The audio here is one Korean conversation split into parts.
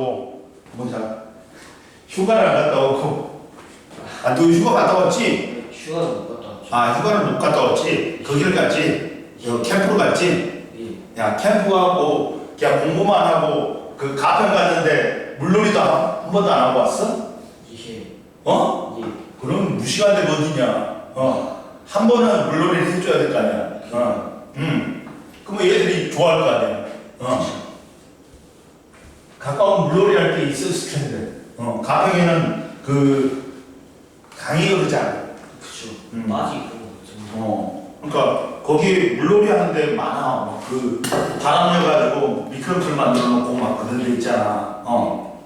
와갖고 휴가를 안 갔다 오고. 아, 너 휴가 갔다 왔지? 휴가를 못 갔다 왔죠. 아, 휴가를 못 갔다 왔지? 거기를 갔지? 캠프를 갔지? 예. 야, 캠프 가고 그냥 공부만 하고 그 가평 갔는데 물놀이도 한 번도 안 하고 왔어? 예. 어? 예. 그럼 무시간데 어디냐? 한 번은 물놀이를 해줘야 될 거 아니야? 그러면 얘들이 좋아할 거 아니야? 가까운 물놀이 할 게 있었을 텐데. 가평에는 그 강이 흐르지 않아. 그쵸. 음. 맞이 그런 거 같죠. 그러니까 거기 물놀이 하는 데 많아. 막 그 바람 내가지고 미끄럼틀 만들어 놓고 막 그런 데 있잖아.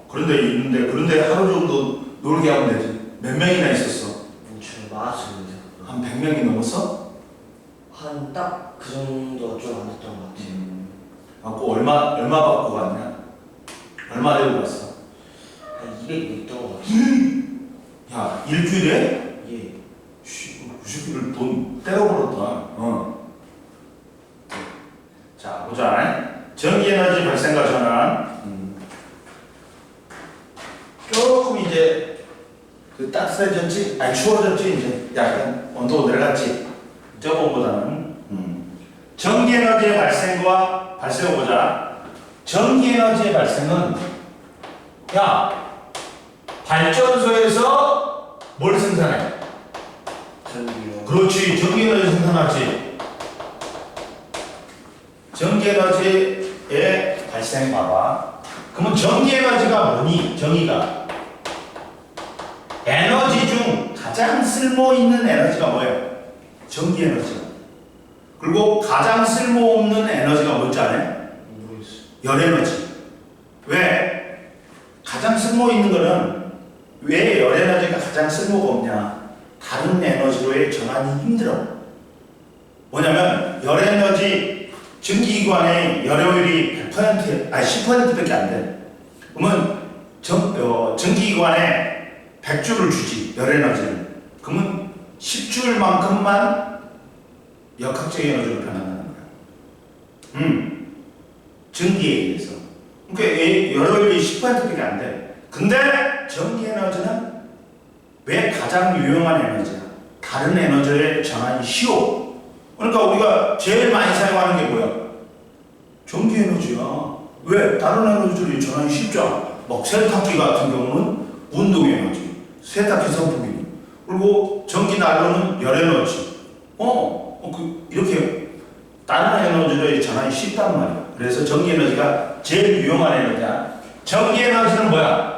그런 데 있는데 그런 데 하루 정도 놀게 하면 되지. 몇 명이나 있었어? 저 많았습니다. 한 100명이 넘었어? 한 딱 그 정도 좀 안 됐던 것 같아요. 갖고 얼마 받고 갔냐? 얼마 내고 갔어? 한 200이 있던 것 같아요. 야, 일주일에? 예. 그 새끼들 돈 때려버렸다. 자, 보자. 전기에너지 발생과 전환. 조금 이제 그 따뜻해졌지? 아니, 추워졌지? 이제 약간 온도가 내려갔지? 저번보다는. 전기에너지의 발생과 발생을 보자. 전기에너지의 발생은 야, 발전소에서 뭘 생산해? 전기요. 그렇지, 전기에너지 생산하지. 전기에너지의 발생 봐봐. 그러면 전기에너지가 뭐니? 정의가 에너지 중 가장 쓸모있는 에너지가 뭐예요? 전기에너지가. 그리고 가장 쓸모없는 에너지가 뭔지 아네? 모르겠어요. 열에너지. 왜? 가장 쓸모있는 거는 왜 열에너지가 가장 쓸모가 없냐? 다른 에너지로의 전환이 힘들어. 뭐냐면 열에너지 전기기관의 열효율이 100% 아니 10%밖에 안 돼. 그러면 전기기관에 100주를 주지, 열에너지를. 그러면 10줄만큼만 역학적 에너지로 변한다는 거야. 전기에 의해서. 그러니까 열효율이 10%밖에 안 돼. 근데 전기에너지는 왜 가장 유용한 에너지야? 다른 에너지의 전환이 쉬워. 그러니까 우리가 제일 많이 사용하는 게 뭐야? 전기에너지야. 왜? 다른 에너지들이 전환이 쉽잖아. 막 세탁기 같은 경우는 운동에너지, 세탁기 선풍기, 그리고 전기 난로는 열에너지. 이렇게 다른 에너지들의 전환이 쉽단 말이야. 그래서 전기에너지가 제일 유용한 에너지야. 전기에너지는 뭐야?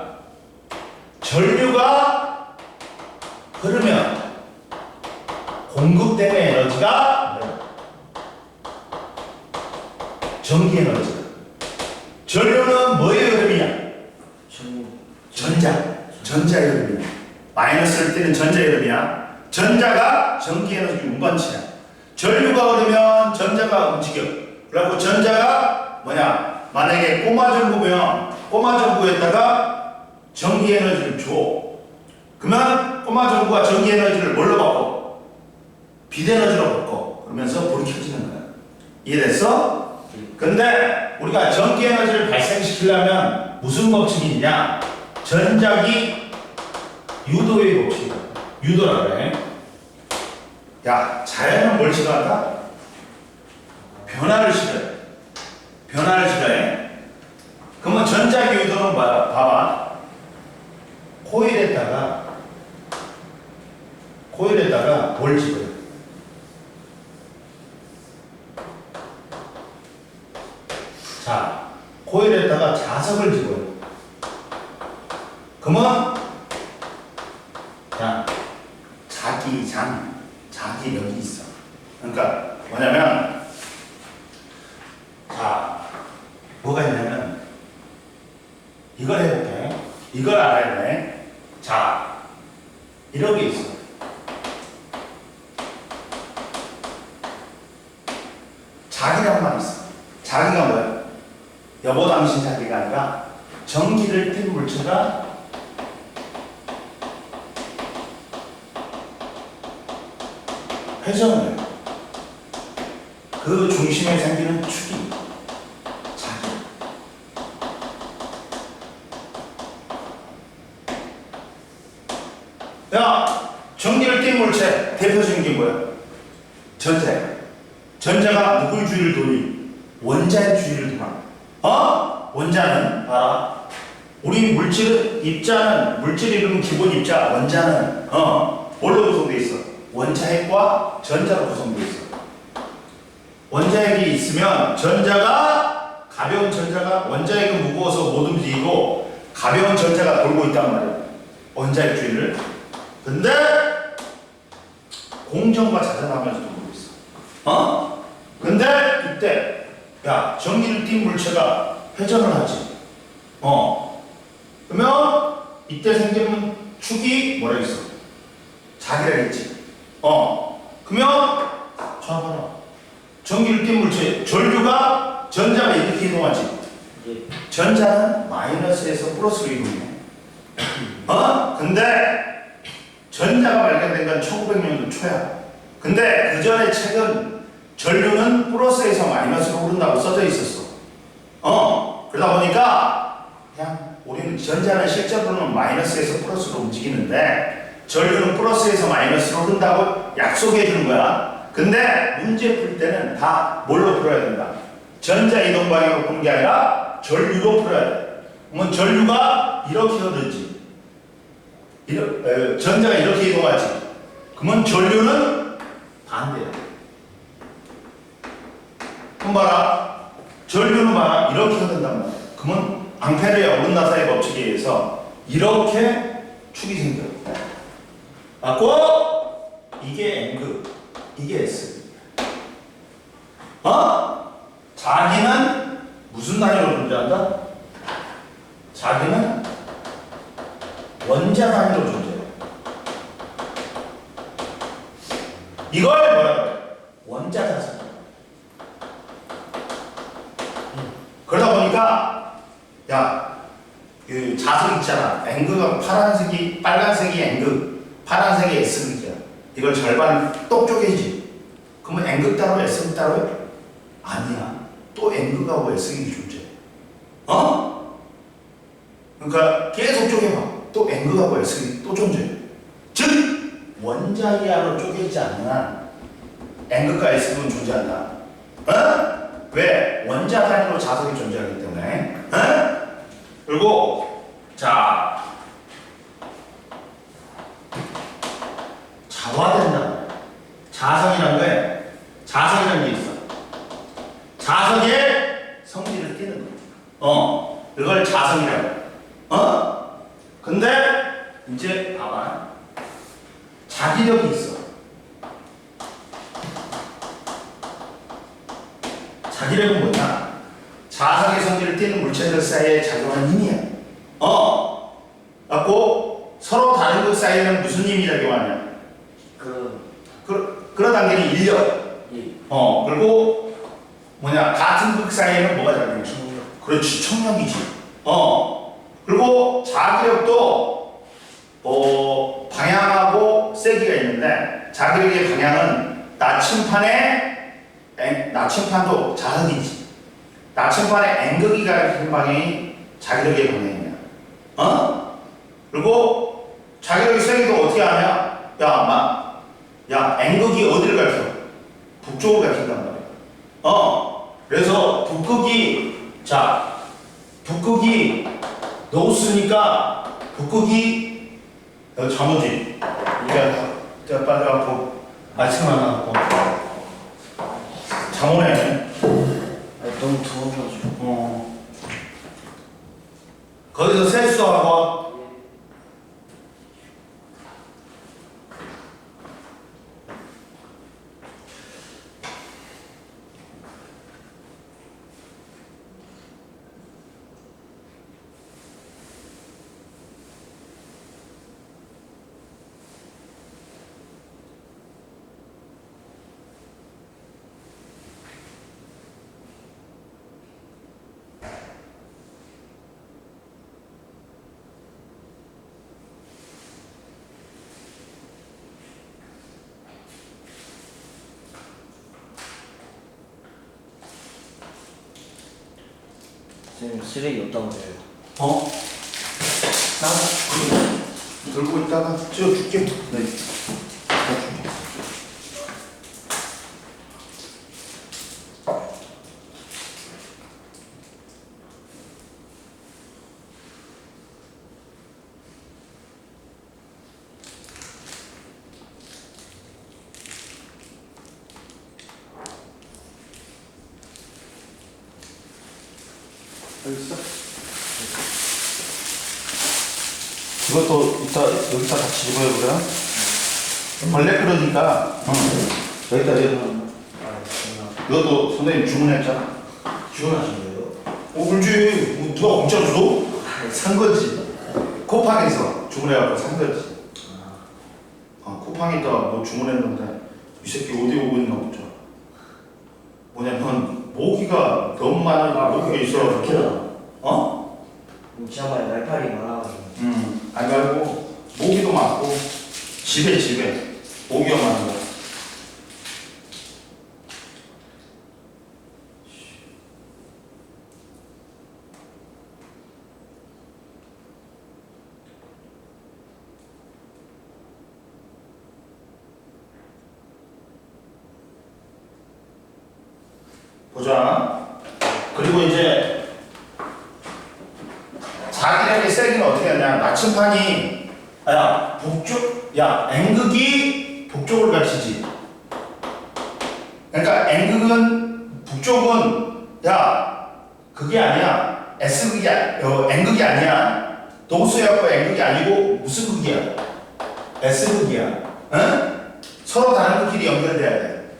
전류가 흐르면 공급되는 에너지가 뭐야? 전기에너지야. 전류는 뭐의 흐름이야? 전자의 흐름이야. 마이너스를 띠는 전자의 흐름이야. 전자가 전기에너지 운반체야. 전류가 흐르면 전자가 움직여. 그리고 전자가 뭐냐? 만약에 꼬마전구면 꼬마전구에다가 전기에너지를 줘. 그러면 꼬마전구가 전기에너지를 뭘로 바꿔? 빛에너지로 바꿔. 그러면서 불이 켜지는 거야. 이해됐어? 근데 우리가 전기에너지를 발생시키려면 무슨 법칙이 있냐? 전자기 유도의 법칙이야. 유도라 그래. 야, 자연은 뭘 싫어한다? 변화를 싫어해. 변화를 싫어해. 그러면 전자기 유도는 뭐야? 봐봐. 코일에다가 뭘 집어요? 자, 코일에다가 자석을 집어요. 그러면 자, 자기력이 있어. 그러니까 뭐냐면 자, 뭐가 있냐면 이걸 해볼게. 이걸 알아야 돼. 자, 이런 게 있어. 자기란 말이 있어. 자기가 뭐야? 여보 당신 자기가 아니라 전기를 띤 물체가 회전을 해요. 그 중심에 생기는 축이 자기. 야, 전기를 띈 물체 대표적인 게 뭐야? 전자. 전자가 누구의 주위를 돌리? 원자의 주위를 돌아. 원자는 봐라. 우리 물질은 입자는 물질 이름 기본 입자 원자는 뭘로 구성되어 있어? 원자핵과 전자로 구성되어 있어. 원자핵이 있으면 전자가 가벼운 전자가 원자핵은 무거워서 못 움직이고 가벼운 전자가 돌고 있단 말이야. 원자핵 주위를. 근데 공정과 자전하면서 돌고 있어. 근데 이때 야 전기를 띤 물체가 회전을 하지. 그러면 이때 생기는 축이 뭐라 했어? 자기라겠지. 그러면 자 봐라. 전기를 띤 물체 전류가 전자가 이렇게 이동하지. 전자는 마이너스에서 플러스로 이동해. 근데 전자가 발견된 건 1900년도 초야. 근데 그 전에 책은 전류는 플러스에서 마이너스로 흐른다고 써져 있었어. 그러다 보니까 그냥 우리는 전자는 실제로는 마이너스에서 플러스로 움직이는데 전류는 플러스에서 마이너스로 흐른다고 약속해 주는 거야. 근데 문제 풀 때는 다 뭘로 풀어야 된다? 전자 이동 방향으로 푸는 게 아니라 전류로 풀어야 돼. 그러면 전류가 이렇게 흐르지. 전자가 이렇게 이동하지. 그러면 전류는 반대야. 그럼 봐라. 전류는 봐라. 이렇게 흐른단 말이야. 그러면 앙페르의 어긋나사의 법칙에 의해서 이렇게 축이 생겨. 맞고 이게 N극, 이게 S. 자기는 무슨 단위로 존재한다? 자기는 원자 단위로 존재해. 이걸 뭐라 그래? 원자 자산. 그러다 보니까 야, 그 자석 있잖아. N극은 파란색이 빨간색이 N극, 파란색이 S극이야. 이걸 절반 똑 쪼개지. 그러면 N극 따로 S극 따로야? 아니야. 또 N극하고 S극이 존재해. 그러니까 계속 쪼개봐. 또 N극하고 S극이 또 존재해. 즉 원자 이하로 쪼개지 않는 한 N극과 S극은 존재한다. 왜? 원자 단위로 자석이 존재하기 때문에. 그리고 자 자화된다. 자석이라는 거에 자석이라는 게 있어. 자석의 성질을 띠는 거. 이걸 자석이라고. 근데 이제 봐봐. 자기력이 있어. 자기력은 뭐냐? 자석의 성질을 띠는 물체들 사이에 작용하는 힘이야. 갖고 서로 다른 것 사이에는 무슨 힘이 작용하냐? 그런 단계는 인력. 그리고 뭐냐? 같은 극 사이에는 뭐가 작용해? 그렇지, 청력이지. 그리고 자기력도 방향하고 세기가 있는데 자기력의 방향은 나침판도 자석이지. 나침판의 N극이 가리키는 방향이 자기력의 방향이야. 그리고 자기력의 세기도 어떻게 하냐? 야, N극이 어디를 가리켜? 북쪽을 가리킨단 말이야. 그래서 북극이 노스니까 북극이 잠오지. 이게 빠져갖고 아침 하나 갖고 잠오네. 너무 더워가지고. 거기서 세수하고. 선생님 쓰레기 어디다 버려요? 나 들고 있다가 찍어줄게. 네. 찍어줄게. 여기 있어? 이것도 이따 여기다 같이 집어요 그래? 벌레 그러니까 여기다 이것도 선생님 주문했잖아. 주문하신 거예요? 그렇지. 뭐 누가 공짜로 줘? 산 거지. 쿠팡에서 주문해갖고 산 거지. 쿠팡에다 뭐 주문했는데 이 새끼 어디 오고 있나 보자. 뭐냐면 모기가 너무 많아. 모기가 있어. 어? 지난번에 날파리 많아가지고. 아니 말고 모기도 많고 집에 모기가 많은 거야. 보자. 그리고 이제 자기력의 세기는 어떻게 하냐. 나침판이 N극이 북쪽을 가르치지. 그러니까 N극은 북쪽은 그게 아니야. S극이 N극이 아니야. 동수해갖고 N극이 아니고 무슨 극이야? S극이야. 응? 서로 다른 극끼리 연결돼야 돼.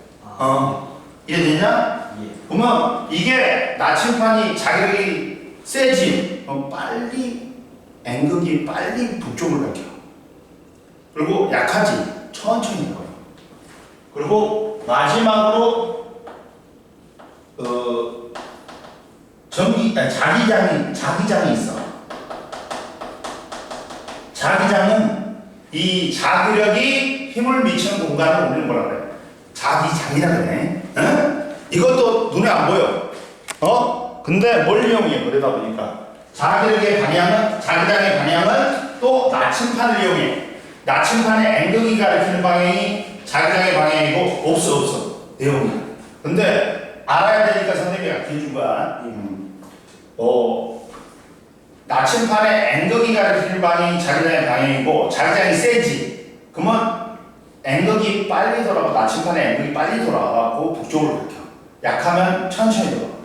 이해되냐? 그러면 이게 나침판이 자기력이 세지. 빨리 N극이 빨리 북쪽을 가죠. 그리고 약하지. 천천히 가요. 그리고 마지막으로 자기장이 있어. 자기장은 이 자기력이 힘을 미치는 공간을 우리는 뭐라 그래? 자기장이라 그래. 응? 이것도 눈에 안 보여. 근데 뭘 이용해? 그러다 보니까 자기력의 방향은, 자기장의 방향은 또 나침판을 이용해. 나침판의 N극이 가리키는 방향이 자기장의 방향이고 없어 내용이. 근데 알아야 되니까 선생님이 가르쳐준 거야. 나침판의 N극이 가리키는 방향이 자기장의 방향이고 자기장이 세지. 그러면 N극이 빨리 돌아가고 나침판의 N극이 빨리 돌아가고 북쪽으로 가르쳐. 약하면 천천히 돌아가.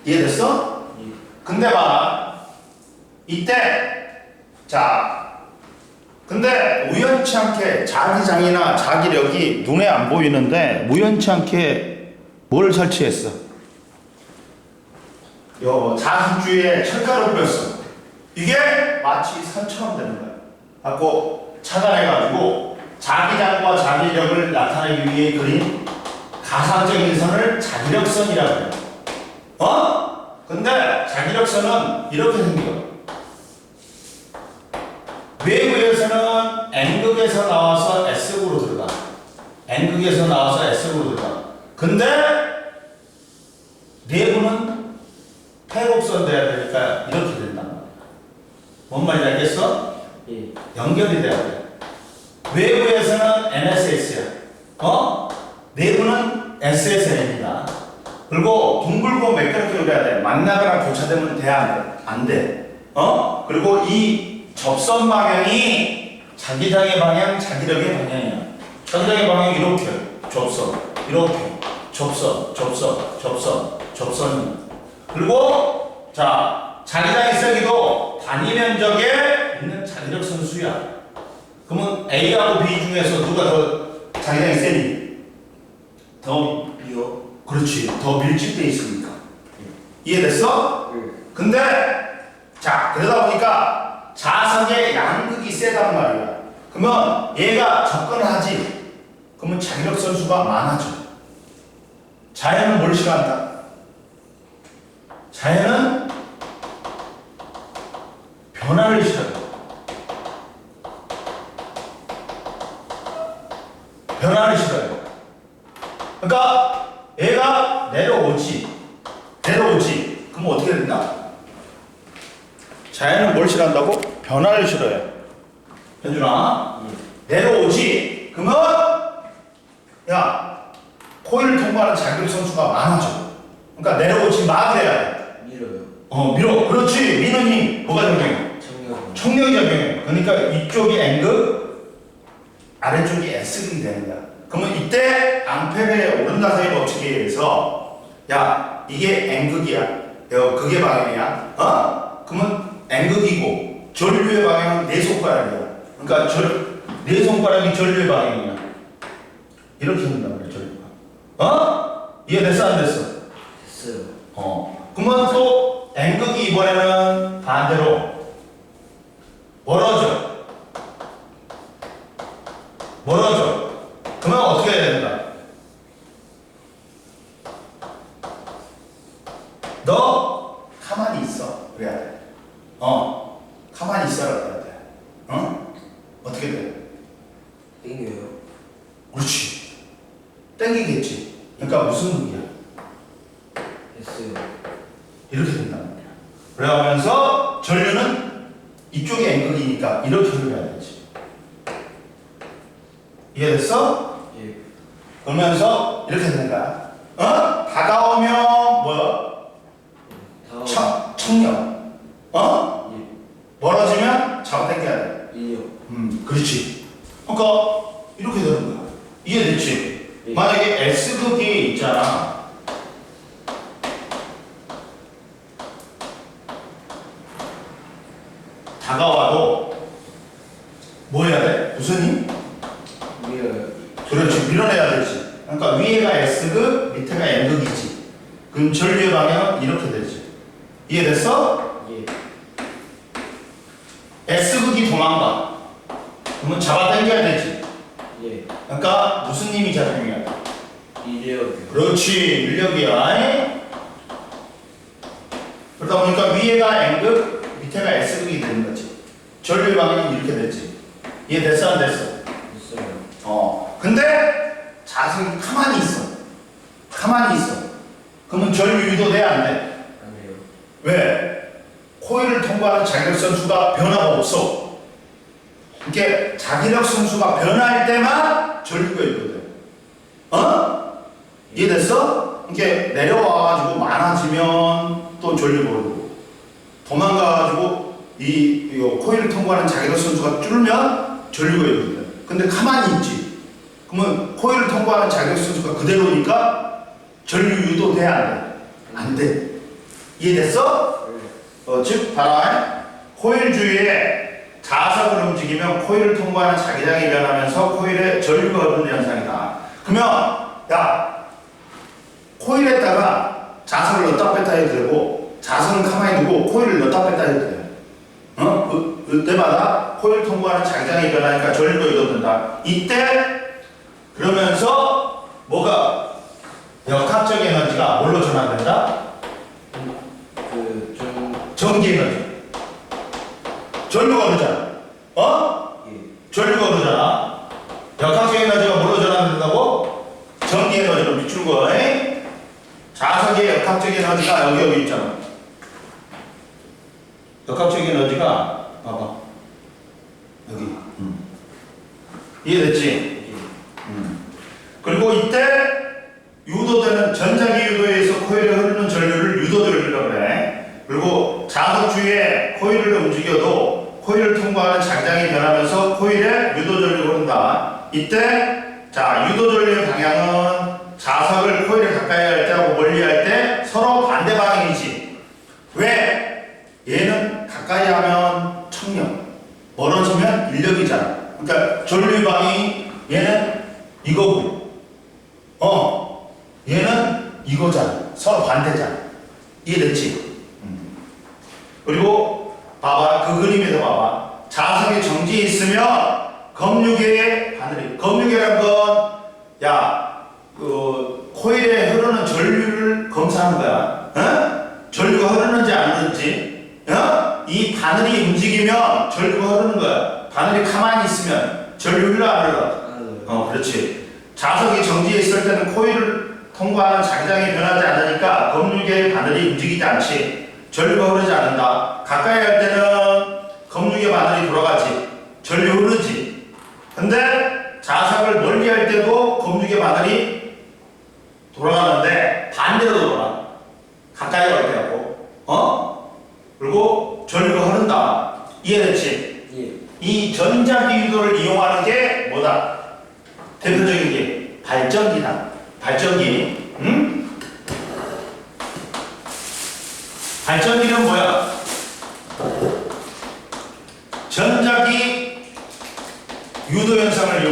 이해됐어? 근데 봐. 이때 근데 우연치 않게 자기장이나 자기력이 눈에 안 보이는데 우연치 않게 뭘 설치했어? 자기주에 철가루 뿌렸어. 이게 마치 선처럼 되는 거야. 갖고 차단해가지고 자기장과 자기력을 나타내기 위해 그린 가상적인 선을 자기력선이라고 해요. 근데 자기력선은 이렇게 생겨. 외부에서는 N극에서 나와서 S극으로 들어가. N극에서 나와서 S극으로 들어가. 근데 내부는 패곡선 돼야 되니까 이렇게 된단 말이야. 뭔 말인지 알겠어? 예. 연결이 돼야 돼. 외부에서는 NSS야. 내부는 SSN이다. 그리고 둥글고 매끄럽게 그려야 돼. 만나거나 교차되면 돼야 안 돼. 그리고 이 접선 방향이 자기장의 방향, 자기력의 방향이야. 자기장의 방향이 이렇게 접선, 이렇게 접선. 그리고 자기장의 세기도 단위 면적에 있는 자기력 선수야. 그러면 A하고 B 중에서 누가 더 자기장이 세니? 더 B요? 그렇지. 더 밀집돼 있으니까. 이해됐어? 근데 그러다 보니까 자석의 양극이 세단 말이야. 그러면 얘가 접근을 하지. 그러면 자기력 선수가 많아져. 자연은 뭘 싫어한다? 자연은 변화를 싫어해. 변화를 싫어해. 그러니까 얘가 내려오지. 그럼 어떻게 된다? 자연은 뭘 싫어한다고? 변화를 싫어해. 현준아. 내려오지. 그러면 야 코일을 통과하는 자기력 선수가 많아져. 그러니까 내려오지 마 그래야 돼. 밀어요. 밀어. 그렇지. 미는 힘 뭐가 적용해? 청력. 청력이 적용해. 그러니까 이쪽이 N극, 아래쪽이 S극이 되는 거야. 그러면 이때 앙페르의 오른다사의 법칙에 의해서 야 이게 N극이야. 극의 방향이야. 그러면 N극이고 전류의 방향은 네 손가락이야. 그러니까 네 손가락이 전류의 방향이야. 이렇게 된단 말이야, 전류가. 이해됐어, 안 됐어? 됐어요. 그러면 또 N극이 이번에는 반대로 멀어져. 그러면 어떻게 해야 된다? 너 가만히 있어. 그래야 돼. 가만히 있어라 그래야 돼. 어떻게 돼? 땡겨요. 그렇지. 땡기겠지. 그러니까 무슨 극이야? 됐어요. 이렇게 된단 말이야. 그래가면서 전류는 이쪽이 N극이니까 이렇게 흘러야 되지. 이해됐어? 예. 그러면서 이렇게 되는 거야. 다가오면 뭐야? 청력. 예. 멀어지면 잡아당겨야 돼. 이요. 그렇지. 그러니까 이렇게 되는 거야. 이해됐지? 예. 만약에 S극이 있잖아. 다가와도 뭐 해야 돼? 무슨 힘? 밀어요. 그렇지. 밀어내야 되지. 그러니까 위에가 S극, 밑에가 N극이지. 그럼 전류의 방향은 이렇게 되지. 이해됐어? 예. S극이 도망가. 그러면 잡아당겨야 되지. 예. 그러니까 무슨 힘이 작용해야 돼? 이래요. 그렇지. 인력이야. 그러다 보니까 위에가 N극, 밑에가 S극이 되는 거지. 전류의 방향은 이렇게 되지. 이해됐어? 안 됐어? 됐어요. 근데 자석이 가만히 있어. 가만히 있어. 그러면 전류 유도돼? 안 돼? 안 돼요. 왜? 코일을 통과하는 자기력 선수가 변화가 없어. 이렇게 자기력 선수가 변화할 때만 전류가 유도돼. 이해됐어? 이렇게 내려와가지고 많아지면 또 전류가 오르고, 도망가가지고 이 코일을 통과하는 자기력 선수가 줄면 전류가 유도돼. 근데 가만히 있지. 그러면 코일을 통과하는 자기력 선수가 그대로니까 전류 유도돼? 안 돼? 안 돼. 이해됐어? 즉 봐라. 코일 주위에 자석을 움직이면 코일을 통과하는 자기장이 변하면서 코일에 전류가 흐르는 현상이다. 그러면 야 코일에다가 자석을 넣었다 뺐다 해도 되고 자석을 가만히 두고 코일을 넣었다 뺐다 해도 돼. 그때마다 코일 통과하는 자기장이 변하니까 전류가 유도된다. 이때 그러면서 뭐가 역학적 에너지가 뭘로 전환된다? 전기 에너지. 전류가 흐르잖아. 예. 전류가 흐르잖아. 역학적 에너지가 뭘로 전환된다고? 전기 에너지로 비추는 거야. 자석의 역학적 에너지가 여기 있잖아. 역학적 에너지가 봐봐. 여기. 이해됐지? 그리고 이때 유도되는 전자기 유도에 의해서 코일에 흐르는 전류를 유도전류라고 그래. 그리고 자석 주위에 코일을 움직여도 코일을 통과하는 자기장이 변하면서 코일에 유도전류가 흐른다. 이때 자 유도전류의 방향은 자석을 코일에 가까이 할 때하고 멀리 할 때 서로 반대 방향이지. 왜? 얘는 가까이 하면 청력, 멀어지면 인력이잖아. 그러니까 전류의 방향이 얘는 이거고 얘는 이거잖아. 서로 반대잖아. 이해됐지? 그리고 봐봐. 그 그림에서 봐봐. 자석이 정지해 있으면 검유계의 바늘이. 검유계란 건 코일에 흐르는 전류를 검사하는 거야. 전류가 흐르는지 안 흐르는지. 이 바늘이 움직이면 전류가 흐르는 거야. 바늘이 가만히 있으면 전류 흘러 안 흘러? 그렇지. 자석이 정지해 있을 때는 코일을 통과하는 자기장이 변하지 않으니까 검유계의 바늘이 움직이지 않지. 전류가 흐르지 않는다. 가까이 할 때는 검유계 바늘이 돌아가지. 전류 흐르지. 근데 자석을 멀리 할 때도 검죽의 바늘이 돌아가는데 반대로 돌아. 가까이 갈 때 하고. 그리고 전류가 흐른다. 이해됐지? 예. 이 전자기 유도를 이용하는 게 뭐다? 대표적인 게 발전기다. 발전기. 응? 발전기는 뭐야? 전자기 유도 현상을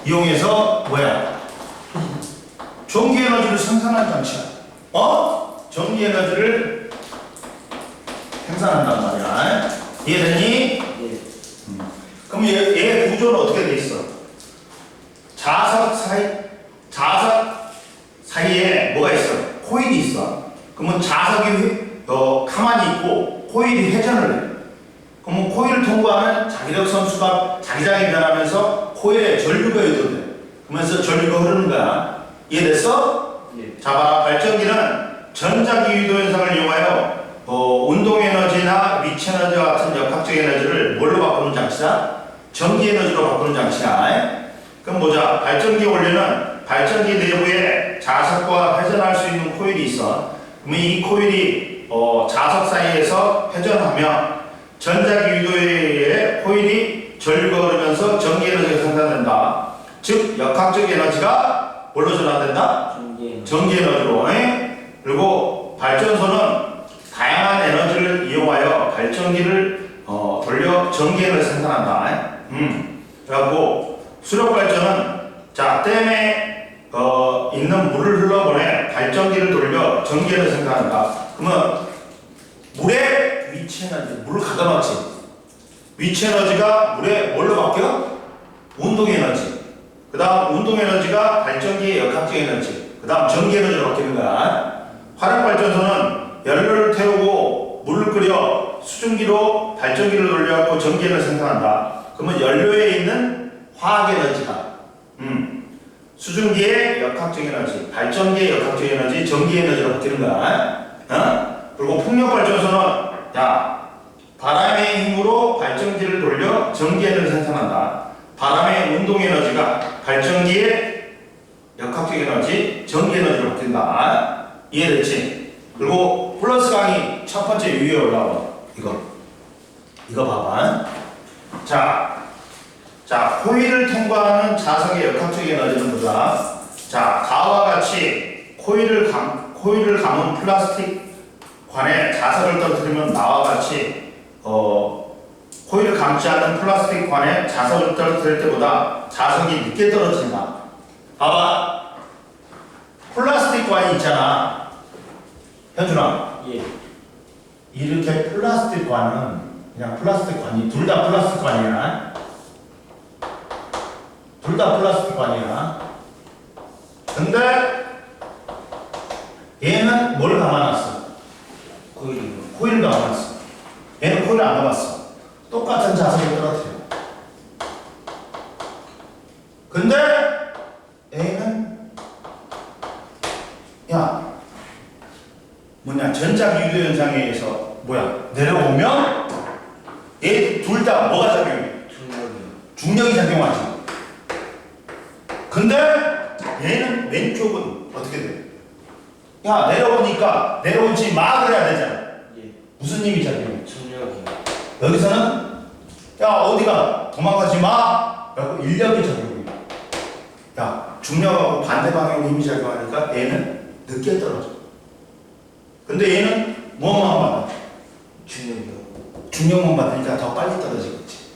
이용해서 뭐야? 전기 에너지를 생산하는 장치야. 전기 에너지를 생산한단 말이야. 이해됐니? 예. 그럼 얘 구조는 어떻게 돼 있어? 자석 사이에 뭐가 있어? 코일이 있어. 그러면 자석이 가만히 있고 코일이 회전을 해. 그러면 코일을 통과하는 자기력 선수가 자기장이 변하면서 코일에 전류가 유도돼. 그러면서 전류가 흐르는 거야. 이해됐어? 예. 자, 봐라. 발전기는 전자기 유도 현상을 이용하여 운동 에너지나 위치 에너지 같은 역학적 에너지를 뭘로 바꾸는 장치다? 전기 에너지로 바꾸는 장치야. 그럼 보자. 발전기 원리는 발전기 내부에 자석과 회전할 수 있는 코일이 있어. 그러면 이 코일이 자석 사이에서 회전하면 전자기 유도에 의해 코일이 전류가 흐르면서 전기 에너지가 생산된다. 즉 역학적 에너지가 뭘로 전환된다? 전기 에너지로. 그리고 발전소는 다양한 에너지를 이용하여 발전기를 돌려 전기 에너지를 생산한다. 그래갖고 수력 발전은 자 댐에 있는 물을 흘러보내 발전기를 돌려 전기 에너지를 생산한다. 그러면 물의 위치 에너지, 물을 가둬놨지. 위치 에너지가 물에 뭘로 바뀌어? 운동 에너지. 그 다음 운동 에너지가 발전기의 역학적 에너지. 그 다음 전기 에너지로 바뀌는 거야. 화력 발전소는 연료를 태우고 물을 끓여 수증기로 발전기를 돌려갖고 전기 에너지를 생산한다. 그러면 연료에 있는 화학 에너지가 수증기의 역학적 에너지, 발전기의 역학적 에너지, 전기 에너지로 바뀌는 거야. 그리고 풍력 발전소는 바람의 힘으로 발전기를 돌려 전기 에너지를 생산한다. 바람의 운동 에너지가 발전기의 역학적 에너지, 전기 에너지로 바뀐다. 이해됐지? 그리고 플러스 강의 첫 번째 위에 올라와. 이거 봐봐. 자, 코일을 통과하는 자석의 역학적 에너지는 보자. 자, 가와 같이 코일을 감은 플라스틱 관에 자석을 떨어뜨리면 나와 같이 코일을 감지 않는 플라스틱 관에 자석을 떨어뜨릴 때보다 자석이 늦게 떨어진다. 봐봐. 플라스틱 관이 있잖아. 현준아. 예. 이렇게 플라스틱 관은 그냥 플라스틱 관이 둘 다 플라스틱 관이야. 둘 다 플라스틱 관이야. 근데 얘는 뭘 감아놨어? 코일을 감아놨어. 얘는 코일을 안 감았어. 똑같은 자석을 떨어뜨려. 근데 얘는 전자기 유도 현상에 의해서 내려오면 얘 둘 다 뭐가 작용해? 중력이 작용하지. 근데 얘는 왼쪽은 어떻게 돼? 내려오니까 내려오지 마 그래야 되잖아. 예. 무슨 힘이 작용해? 중력이요. 여기서는 어디가 도망가지 마. 라고 인력이 작용해. 중력하고 반대 방향으로 힘이 작용하니까 얘는 늦게 떨어져. 근데 얘는 뭐만 받아? 중력이요. 중력만 받으니까 더 빨리 떨어지겠지.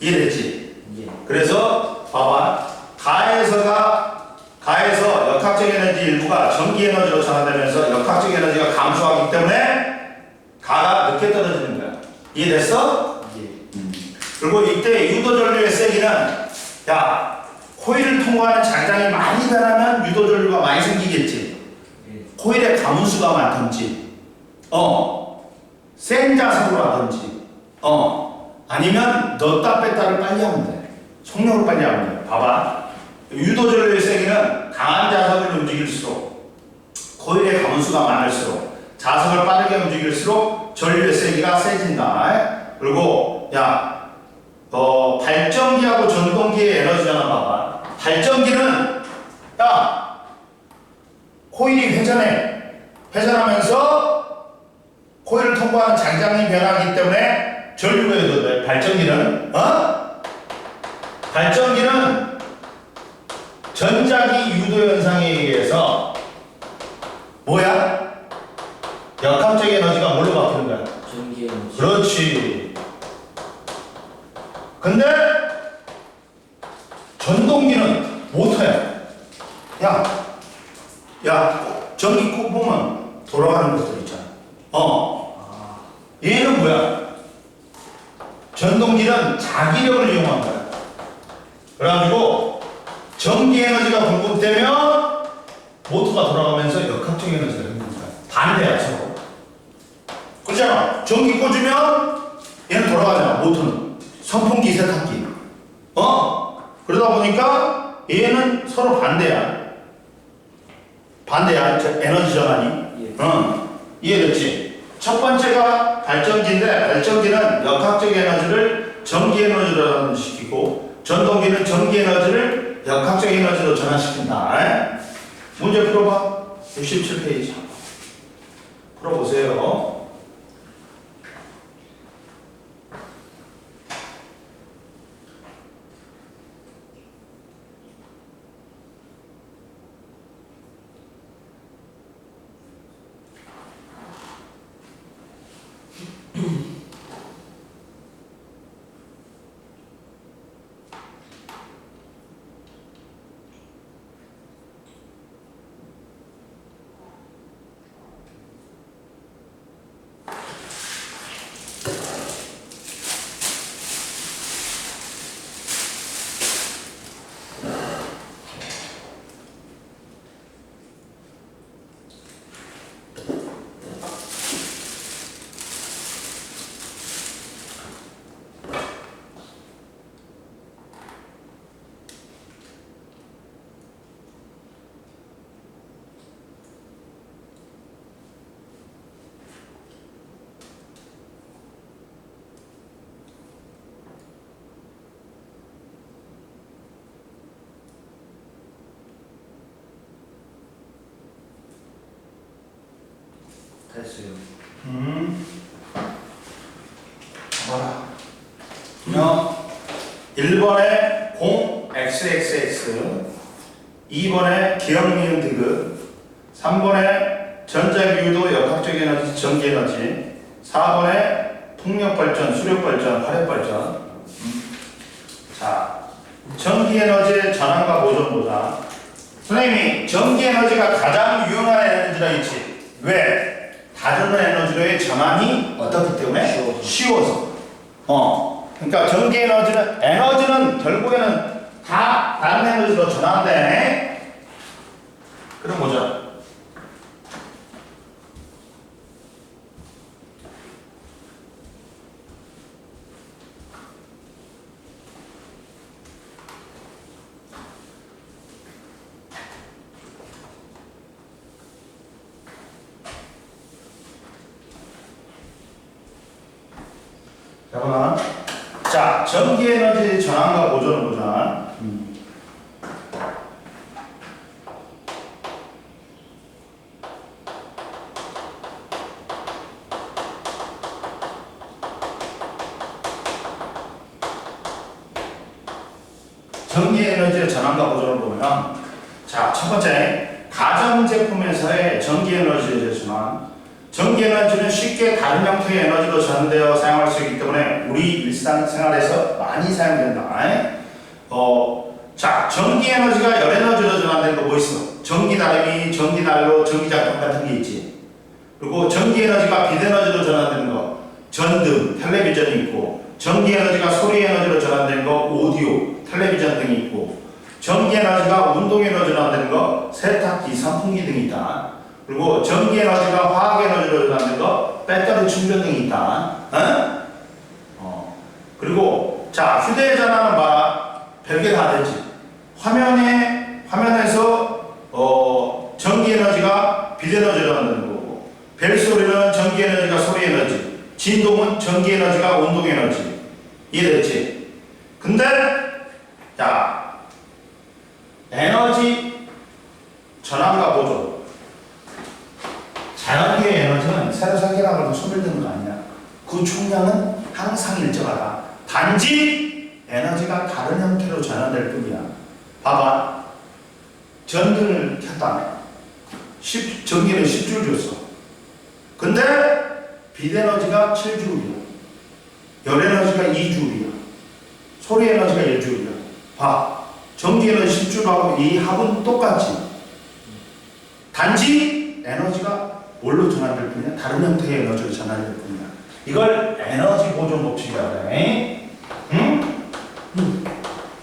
이해됐지? 예. 그래서 봐봐. 가에서 역학적 에너지 일부가 전기 에너지로 전환되면서 역학적 에너지가 감소하기 때문에 가가 늦게 떨어지는 거야. 이해됐어? 예. 그리고 이때 유도 전류의 세기는 코일을 통과하는 장장이 많이 변하면 유도 전류가 많이 생기겠지. 예. 코일의 가문수가 많든지 센 자석으로 하든지 아니면 넣었다 뺐다를 빨리 하면 돼. 속력을 빨리 하면 돼. 봐봐. 유도 전류의 세기는 강한 자석을 움직일수록 코일의 가문수가 많을수록 자석을 빠르게 움직일수록 전류의 세기가 세진다. 그리고 발전기하고 전동기의 에너지잖아. 봐봐. 발전기는 코일이 회전하면서 코일을 통과하는 장장이 변하기 때문에 전류가 일어나요. 발전기는 전자기 유도 현상에 의해서 역학적 에너지가 뭘로 바뀌는 거야? 전기 에너지. 그렇지. 근데 전동기는 모터야. 전기 꼭 보면 돌아가는 것들 있잖아. 얘는 뭐야? 전동기는 자기력을 이용한 거야. 그래가지고 전기 에너지가 공급되면 모터가 돌아가면서 역학적 에너지가 생기는 거야. 반대야, 서로. 그렇잖아. 전기 꽂으면 얘는 돌아가잖아. 모터는. 선풍기, 세탁기. 그러다 보니까 얘는 서로 반대야. 에너지 전환이. 이해됐지? 첫 번째가 발전기인데, 발전기는 역학적 에너지를 전기 에너지로 전환시키고, 전동기는 전기 에너지를 역학적 에너지로 전환시킨다. 문제 풀어봐. 67페이지. 풀어보세요. 됐어요. 봐라. 1번에 0xxx, 2번에 기억니은 디귿, 3번에 전자기유도 역학적 에너지 전기 에너지, 4번에 풍력발전, 수력발전, 화력발전. 자, 전기 에너지의 전환과 보존 보자. 선생님이 전기 에너지가 가장 유용한 에너지라 했지. 왜? 다른 에너지로의 전환이 어떻기 때문에? 쉬워서. 그러니까 전기 에너지는 결국에는 다 다른 에너지로 전환돼. 그럼 보자. 자, 전기 에너지 전환과 보존을 보자. 전기 에너지의 전환과 보존을 보면, 자, 첫 번째, 가전제품에서의 전기 에너지의 전환. 전기 에너지는 쉽게 다른 형태의 에너지로 전환되어 사용할 수 있기 때문에 우리 일상생활에서 많이 사용된다. 자, 전기 에너지가 열 에너지로 전환되는 거 뭐 있어? 전기다리미, 전기난로, 전기장판 같은 게 있지. 그리고 전기 에너지가 빛 에너지로 전환되는 거, 전등, 텔레비전이 있고, 전기 에너지가 소리 에너지로 전환되는 거, 오디오, 텔레비전 등이 있고, 전기 에너지가 운동 에너지로 전환되는 거, 세탁기, 선풍기 등이 있다. 그리고 전기 에너지가 화학 에너지로 전환되는 거, 배터리 충전 등이 있다. 그리고 자, 휴대 전화는 봐라. 별게 다 되지. 화면에서 전기 에너지가 빛 에너지로 전환되는 거고, 벨 소리는 전기 에너지가 소리 에너지, 진동은 전기 에너지가 운동 에너지. 이해됐지? 근데 자 에너지 전환과 보존. 자연계의 에너지는 새로 생겨나가지고 소멸되는 거 아니야. 그 총량은 항상 일정하다. 단지 에너지가 다른 형태로 전환될 뿐이야. 봐봐. 전등을 켰다. 전기는 10줄 줬어. 근데 빛 에너지가 7줄이야. 열 에너지가 2줄이야. 소리 에너지가 1줄이야. 봐. 전기 에너지 10줄하고 이 합은 똑같지. 단지 에너지가 뭘로 전환될 뿐이야? 다른 형태의 에너지로 전환될 뿐이야. 이걸 에너지 보존 법칙이라고 해. 응?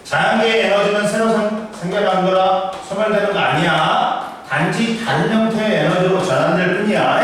자연계의 에너지는 새로 생겨난 거라 소멸되는 거 아니야. 단지 다른 형태의 에너지로 전환될 뿐이야.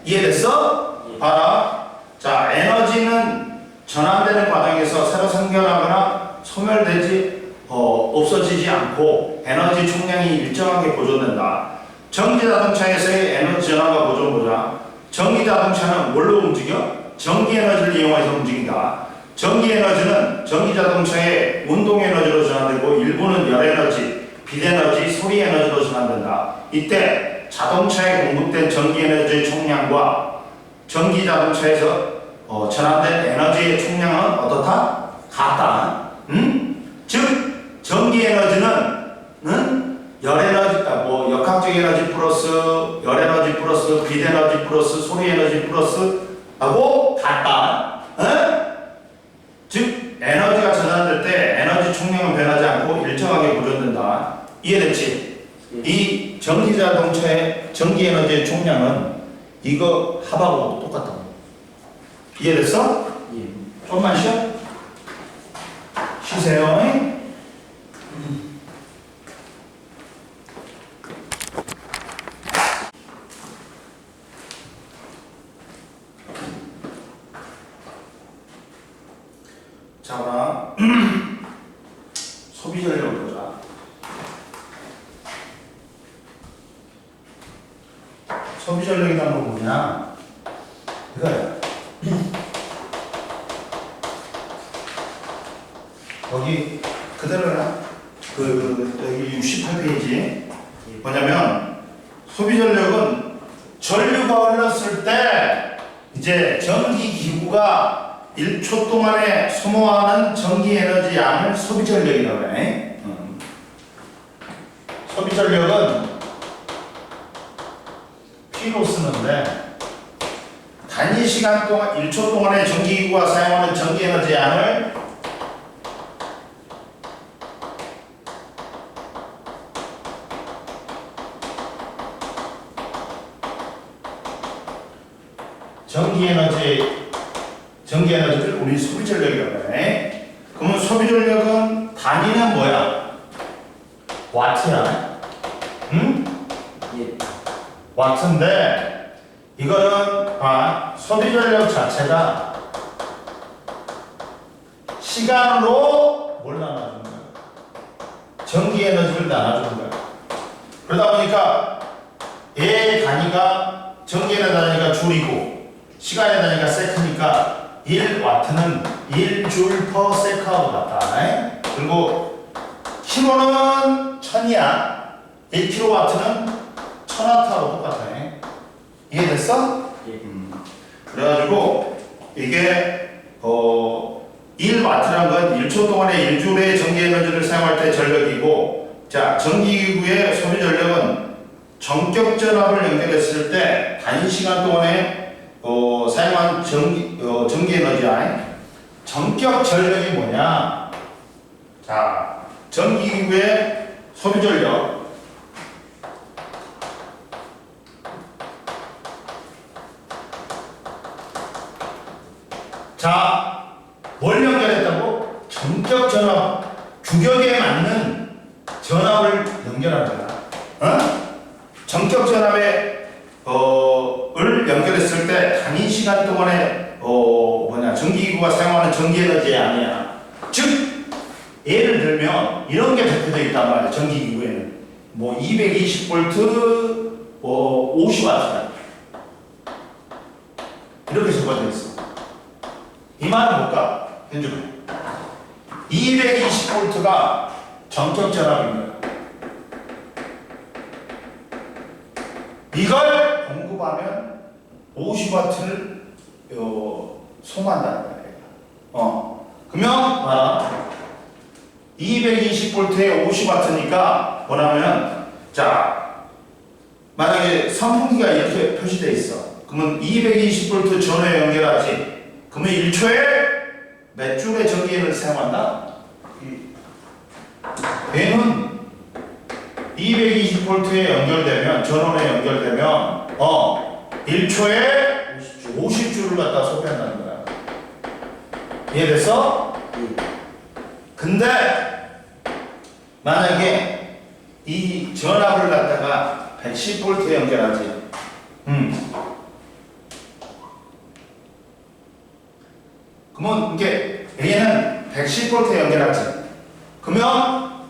이해됐어? 봐라. 자, 에너지는 전환되는 과정에서 새로 생겨나거나 소멸되지 없어지지 않고 에너지 총량이 일정하게 보존된다. 전기자동차에서의 에너지 전환과 보존 보자. 전기자동차는 뭘로 움직여? 전기에너지를 이용해서 움직인다. 전기에너지는 전기자동차의 운동에너지로 전환되고 일부는 열에너지, 빛에너지, 소리에너지로 전환된다. 이때 자동차에 공급된 전기에너지의 총량과 전기자동차에서 전환된 에너지의 총량은 어떻다? 같다. 즉 전기에너지는 열에너지, 역학적 에너지 플러스 열에너지 플러스 빛에너지 플러스 소리에너지 플러스 하고 같다. 즉 에너지가 전환될 때 에너지 총량은 변하지 않고 일정하게 보존된다. 이해됐지? 이 전기자동차의 전기에너지의 총량은 이거 합하고 똑같다고. 이해됐어? 예. 좀만 쉬어. 쉬세요. 자, 그럼 소비 전력을 보자. 소비 전력이라는 건 뭐냐? 이거야. 여기 그대로야. 여기 68페이지. 뭐냐면 소비 전력은 전류가 흘렀을 때 이제 전기 기구가 1초 동안에 소모하는 전기 에너지 양을 소비 전력이라고 해. 소비 전력은 P로 쓰는데 단위 시간 동안 1초 동안에 전기 기구가 사용하는 전기 에너지 양을 전기 에너지를 우리 소비 전력이라고 해. 그러면 소비 전력은 단위는 뭐야? 와트야. 응? 예. 와트인데 이거는 소비 전력 자체가 시간으로 뭘 나눠주는 거야? 전기 에너지를 나눠주는 거야. 그러다 보니까 얘의 단위가 전기 에너지 단위가 줄이고 시간의 단위가 세크니까 1와트는 1줄 퍼 세크하고 같다. 그리고 킬로는 1000이야. 1kW는 1000W하고 똑같아. 이해됐어? 예. 그래가지고 이게 1와트란 건 1초 동안에 1줄의 전기 에너지를 사용할 때 전력이고, 자, 전기기구의 소비 전력은 전격 전압을 연결했을 때 단위 시간 동안에 사용한 전기 에너지야. 전격 전력이 뭐냐? 자, 전기기구의 소비 전력. 자, 뭘 연결했다고? 전격 전압, 규격에 맞는 전압을 연결한 거야. 전격 전압에 을 연결했을 때 단위 시간 동안에 전기기구가 사용하는 전기 에너지 아니야. 즉 예를 들면 이런 게 적혀져 있단 말이야. 전기기구에는 뭐 220V 50W야 이렇게 적어져 있어. 이 말은 뭘까? 현주가 220V가 전격 전압입니다. 이걸 공급하면 50W를 소모한다는 거야. 그러면 봐라. 220V에 50W니까 뭐냐면 자 만약에 선풍기가 이렇게 표시되어 있어. 그러면 220V 전후에 연결하지. 그러면 1초에 몇 줄의 전기를 사용한다? 얘는 220V에 연결되면 전원에 연결되면 1초에 50줄을 갖다 소비한다는 거야. 이해됐어? 근데 만약에 이 전압을 갖다가 110V에 연결하지. 그러면 이게 얘는 110V에 연결하지. 그러면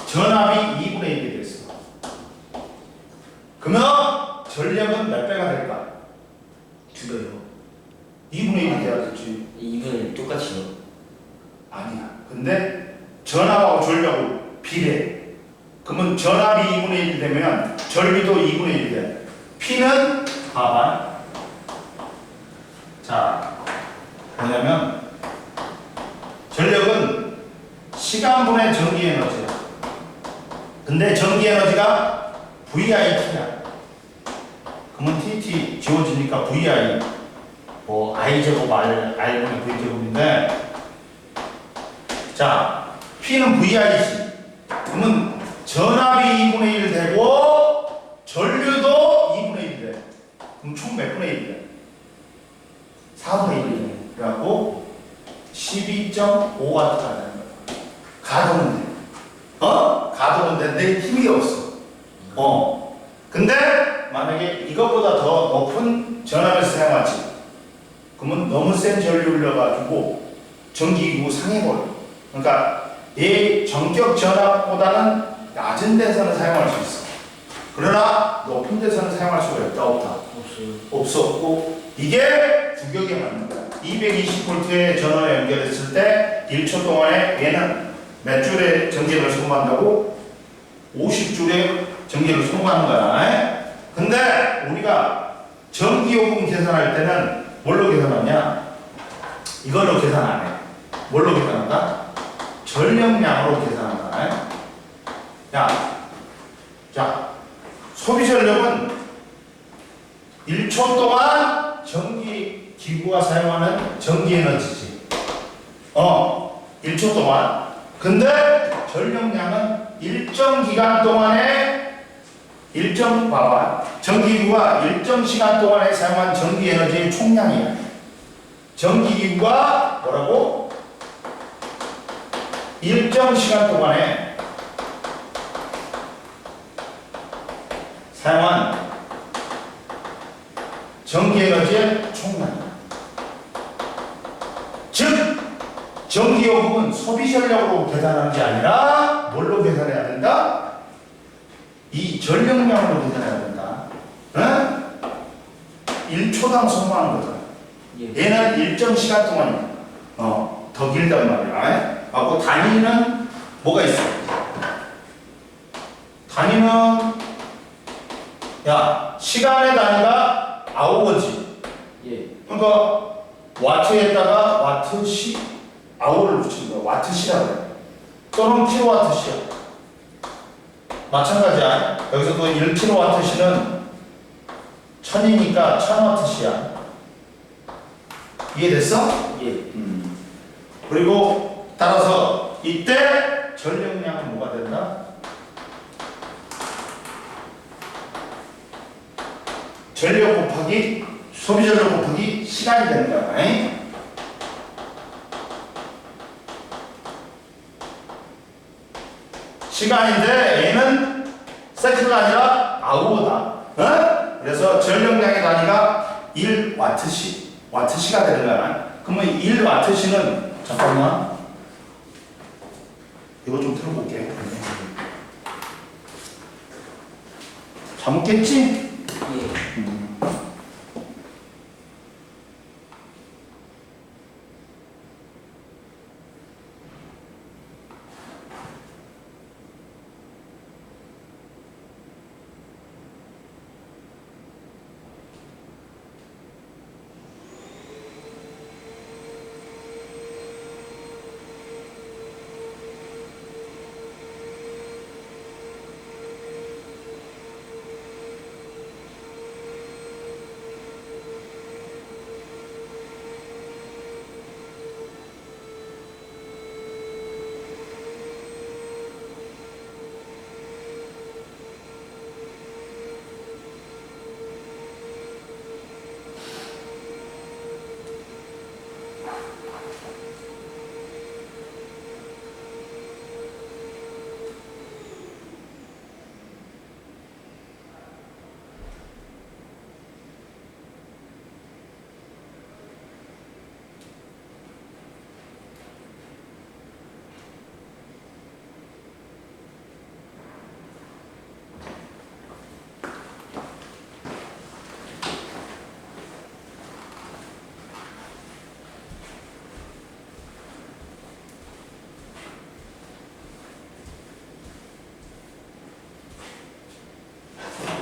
전압이 2분의 1이 됐어. 그러면 전력은 몇 배가 될까? 2배요. 2분의 1이 돼야 되지. 2분의 1 똑같이요. 아니야. 근데 전압하고 전력은 비례. 그러면 전압이 2분의 1이 되면 전비도 2분의 1이 돼. P는 봐봐. 자, 뭐냐면 전력은 시간분의 전기 에너지야. 근데 전기 에너지가 VIT야. 그러면 TT 지워지니까 VI 뭐 I제곱 R분의 V제곱인데 자 P는 VI지. 그러면 전압이 2분의 1 되고 전류도 2분의 1이 돼. 그럼 총 몇 분의 1이 돼? 4분의 1이 돼. 그래갖고 12.5W가 되는 거야. 가동은 돼. 가동은 되는데 힘이 없어. 근데 만약에 이것보다 더 높은 전압을 사용하지. 그러면 너무 센 전류 흘려가지고 전기기구 상해버려. 그러니까 이 전격 전압보다는 낮은 데서는 사용할 수 있어. 그러나 높은 데서는 사용할 수가 있다 없다? 없었고 이게 규격에 맞는 거야. 220V의 전원에 연결했을 때 1초 동안에 얘는 몇 줄의 전기를 소모한다고? 50줄의 전기를 소모하는 거야. 근데 우리가 전기요금 계산할 때는 뭘로 계산하냐? 이걸로 계산 안 해. 뭘로 계산한다? 전력량으로 계산한다. 자, 소비 전력은 1초 동안 전기 기구가 사용하는 전기 에너지지. 1초 동안. 근데 전력량은 일정 기간 동안에 봐봐. 전기기구가 일정 시간 동안에 사용한 전기 에너지의 총량이야. 전기기구가 뭐라고? 일정 시간 동안에 사용한 전기 에너지의 총량. 즉, 전기요금은 소비 전력으로 계산하는 게 아니라 뭘로 계산해야 된다? 이 전력량으로 계산해야 된다. 응? 1초당 소모하는 거잖아. 얘는 일정 시간 동안이야. 더 길단 말이야. 하고 단위는 뭐가 있어? 단위는 시간의 단위가 아워거지. 그러니까 와트에다가 와트시 아워를 붙이는 거야. 와트시라고 해. 또는 킬로와트시야. 마찬가지야. 여기서 그 1킬로와트시는 1000이니까 1000와트시야. 이해됐어? 예. 그리고 따라서 이때 전력량은 뭐가 된다? 전력 곱하기 소비 전력 곱하기 시간이 되는 거야. 시간인데 얘는 세트가 아니라 아워다. 그래서 전력량의 단위가 1와트시가 되는 거야. 그러면 1와트시는 잠깐만 이거 좀 틀어볼게. 잘못 깼지?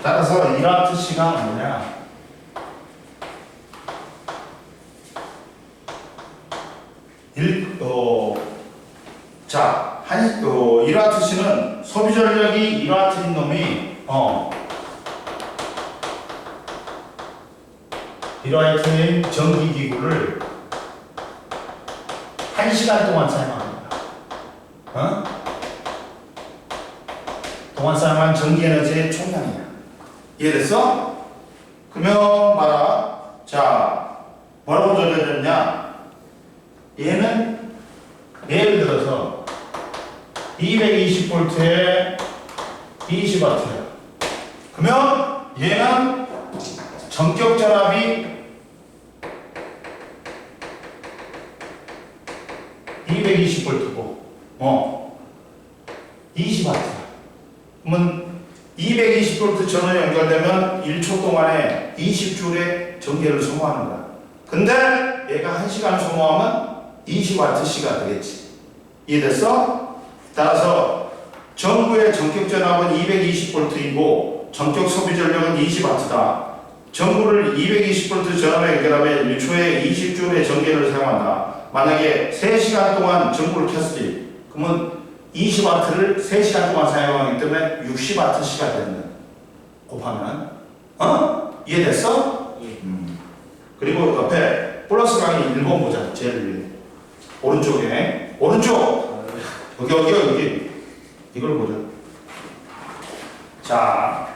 따라서 1Wc가 뭐냐? 자, 1Wc는 소비 전력이 1W인 놈이 1W인 전기기구를 1시간 동안 사용합니다. 동안 사용한 전기에너지의 총량이야. 이해됐어? 그러면 봐라. 자, 뭐라고 적혀졌냐? 얘는 예를 들어서 220V에 20W야. 그러면 얘는 전격 전압이 220V고 20W야. 그러면 220V 전원이 연결되면 1초 동안에 20J의 전기를 소모하는 거야. 근데 얘가 1시간 소모하면 20Wc가 되겠지. 이해됐어? 따라서 전구의 전격 전압은 220V이고 전격 소비 전력은 20W다. 전구를 220V 전압에 연결하면 1초에 20J의 전기를 사용한다. 만약에 3시간 동안 전구를 켰지. 그러면 20W를 3시간 동안 사용하기 때문에 60Wc가 된다. 곱하면. 이해됐어? 예. 그리고 옆에 플러스 강의 1번 보자. 제일 위에. 오른쪽에. 오른쪽! 여기. 이걸 보자. 자.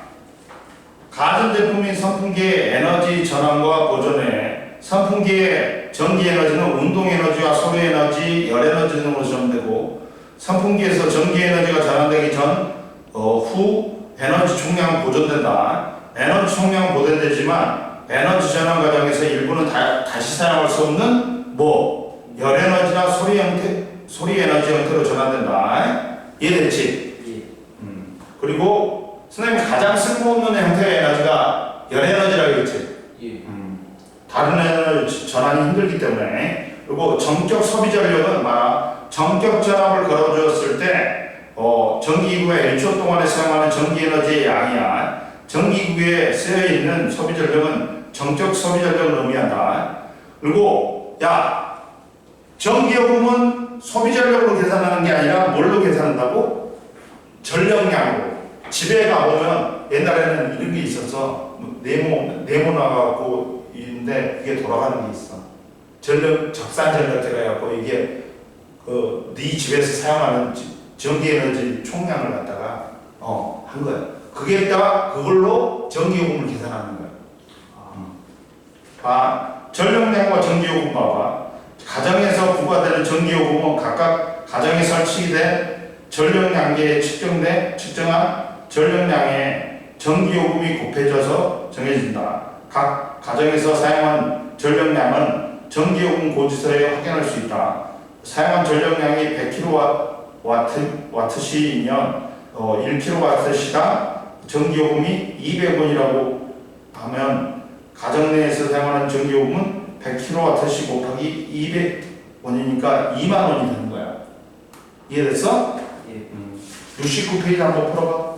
가전제품인 선풍기의 에너지 전환과 보존에 선풍기의 전기에너지는 운동에너지와 소리에너지, 열에너지 등으로 전되고 선풍기에서 전기에너지가 전환되기 후 에너지 총량은 보존된다. 에너지 총량은 보존되지만 에너지 전환 과정에서 일부는 다시 사용할 수 없는 열에너지나 소리 에너지 형태로 전환된다. 이해됐지? 예. 그리고 선생님이 가장 쓸모없는 형태의 에너지가 열에너지라고 했지? 예. 다른 에너지 전환이 힘들기 때문에. 그리고 전격 소비 전력은 전격 전압을 걸어주었을 때 전기기구에 1초 동안에 사용하는 전기에너지의 양이야. 전기기구에 쓰여있는 소비 전력은 전격 소비 전력을 의미한다. 그리고 전기요금은 소비 전력으로 계산하는 게 아니라 뭘로 계산한다고? 전력량으로. 집에 가보면 옛날에는 이런 게 있어서 네모 나가고 있는데 이게 돌아가는 게 있어. 적산 전력제가 해갖고 이게 네 집에서 사용하는 전기에너지 총량을 갖다가 한 거야. 그걸로 전기요금을 계산하는 거야. 전력량과 전기요금 봐봐. 가정에서 부과되는 전기요금은 각각 가정에 설치된 전력량계에 측정한 전력량에 전기요금이 곱해져서 정해진다. 각 가정에서 사용한 전력량은 전기요금 고지서에 확인할 수 있다. 사용한 전력량이 100kWh이면 1kWh당 전기요금이 200원이라고 하면 가정 내에서 사용하는 전기요금은 100kWh 곱하기 200원이니까 2만 원이 되는 거야. 이해됐어? 예. 69페이지 한번 풀어봐.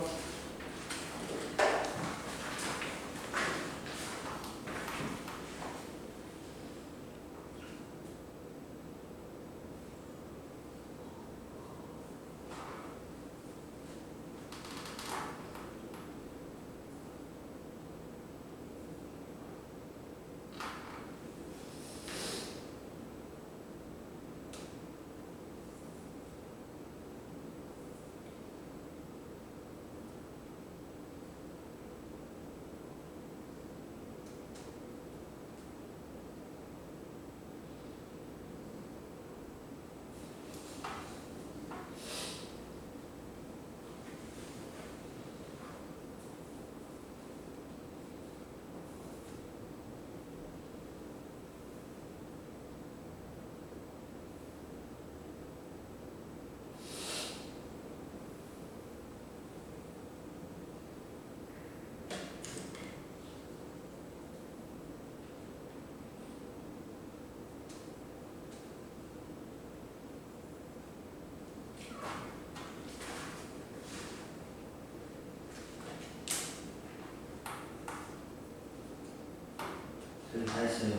다 했어요.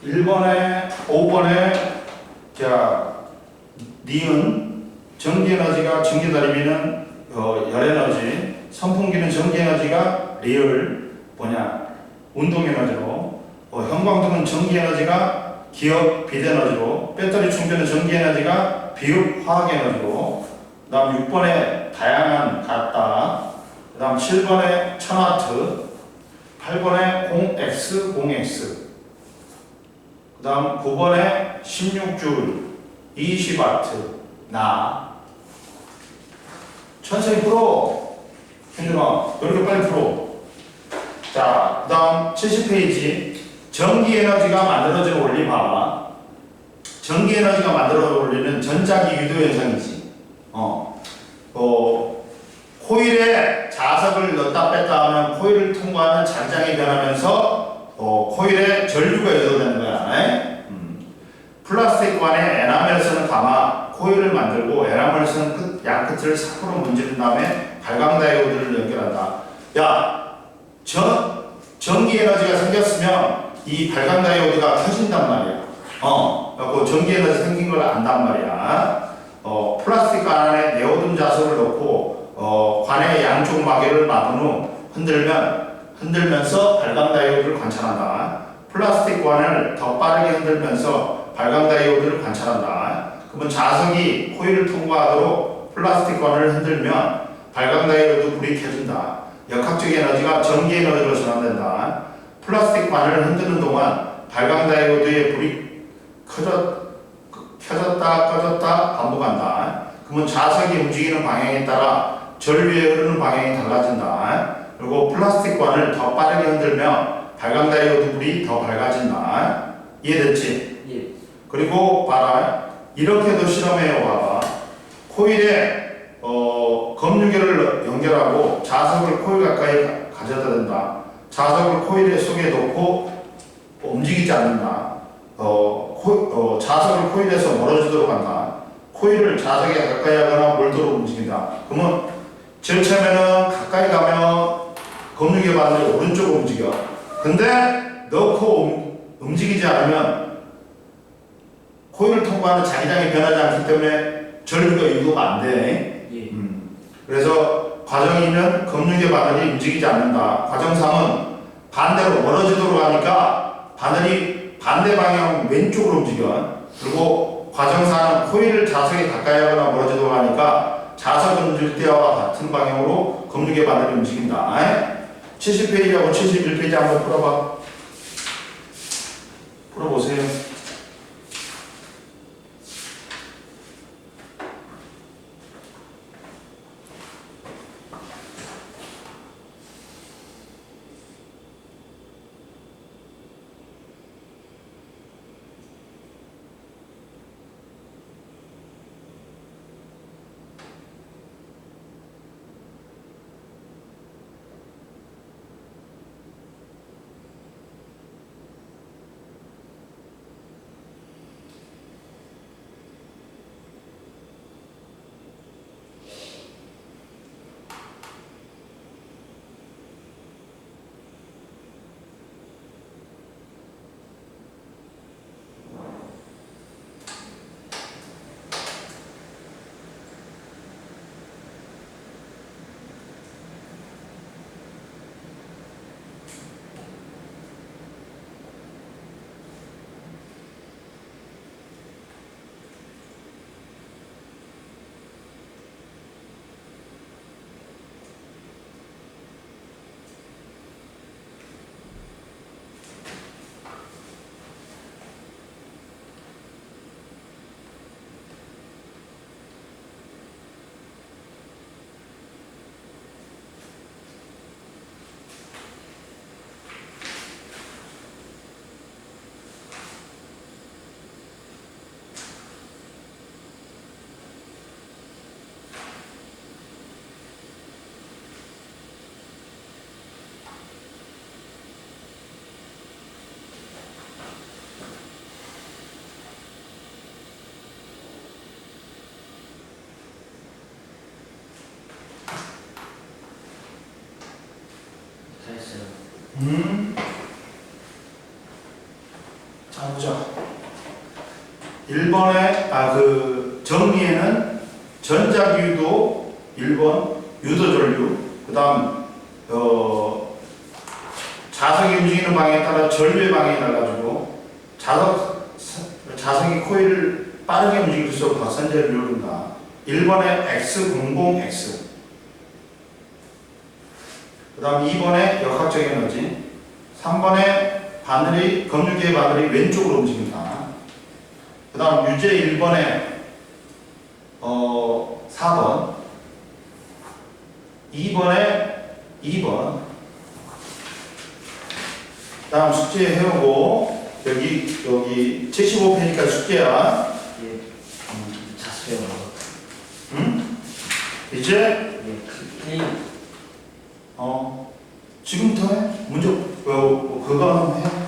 1번에 5번에 자 니은 전기에너지가 전기다리미는 열에너지, 선풍기는 전기에너지가 리얼 뭐냐 운동에너지로, 형광등은 전기에너지가 기업 빛에너지로, 배터리 충전은 전기에너지가 비흡 화학에너지로, 그 다음 6번에 다양한 같다, 그 다음 7번에 1000W, 8번에 0x 0x, 그 다음 9번에 16줄 20W 나. 천천히 풀어 현준아, 이렇게 빨리 풀어. 자, 그 다음 70페이지 전기에너지가 만들어지는 원리 봐봐. 전기에너지가 만들어지는 원리는 전자기 유도 현상이지. 코일에 자석을 넣었다 뺐다 하면 코일을 통과하는 잔장이 변하면서 코일에 전류가 유도되는 거야. 플라스틱 관에 에나멜선을 감아 코일을 만들고 에나멜선 양끝을 사포로 문지른 다음에 발광 다이오드를 연결한다. 야, 전기 에너지가 생겼으면 이 발광 다이오드가 켜진단 말이야. 그래서 전기 에너지 생긴 걸 안단 말이야. 플라스틱 관 안에 네오딘 자석을 넣고 관의 양쪽 마개를 막은 후 흔들면서 발광 다이오드를 관찰한다. 플라스틱 관을 더 빠르게 흔들면서 발광 다이오드를 관찰한다. 그러면 자석이 코일을 통과하도록 플라스틱 관을 흔들면 발광 다이오드 불이 켜진다. 역학적 에너지가 전기 에너지로 전환된다. 플라스틱 관을 흔드는 동안 발광 다이오드의 불이 켜졌다 꺼졌다 반복한다. 그러면 자석이 움직이는 방향에 따라 전류의 흐르는 방향이 달라진다. 그리고 플라스틱 관을 더 빠르게 흔들면 발광 다이오드 불이 더 밝아진다. 이해됐지? 예. 그리고 봐라, 이렇게도 실험해요. 봐봐, 코일에 검유계를 연결하고 자석을 코일 가까이 가져다 댄다. 자석을 코일 속에 넣고 움직이지 않는다. 자석을 코일에서 멀어지도록 한다. 코일을 자석에 가까이 하거나 멀도록 움직인다. 그러면 제일 처음에는 가까이 가면 검유계 바늘이 오른쪽으로 움직여. 근데 넣고 움직이지 않으면 코일을 통과하는 자기장이 변하지 않기 때문에 전류가 유도가 안 돼. 예. 그래서 과정이면 검유계 바늘이 움직이지 않는다. 과정 3은 반대로 멀어지도록 하니까 바늘이 반대 방향 왼쪽으로 움직여. 그리고 과정 4는 코일을 자석에 가까이 하거나 멀어지도록 하니까 자석을 움직일 때와 같은 방향으로 검유계 바늘이 움직인다. 70페이지하고 71페이지 한번 풀어봐. 풀어보세요. 다 했어요. 자 보자. 1번에 그 정리에는 전자기유도 1번 유도전류, 그 다음 자석이 움직이는 방향에 따라 전류의 방향이 달라지고 자석이 코일을 빠르게 움직일수록 박선제를 누른다. 1번에 X00X, 그 다음 2번에 역학적 에너지, 3번에 바늘이 검유기의 바늘이 왼쪽으로 움직인다. 그 다음 유제 1번에 4번, 2번에 2번. 다음 숙제 해오고 여기 75페이지까지 숙제야. 예. 자습해요. 응? 이제 예. 게임. 지금부터 해. 문제 그거 한번 해.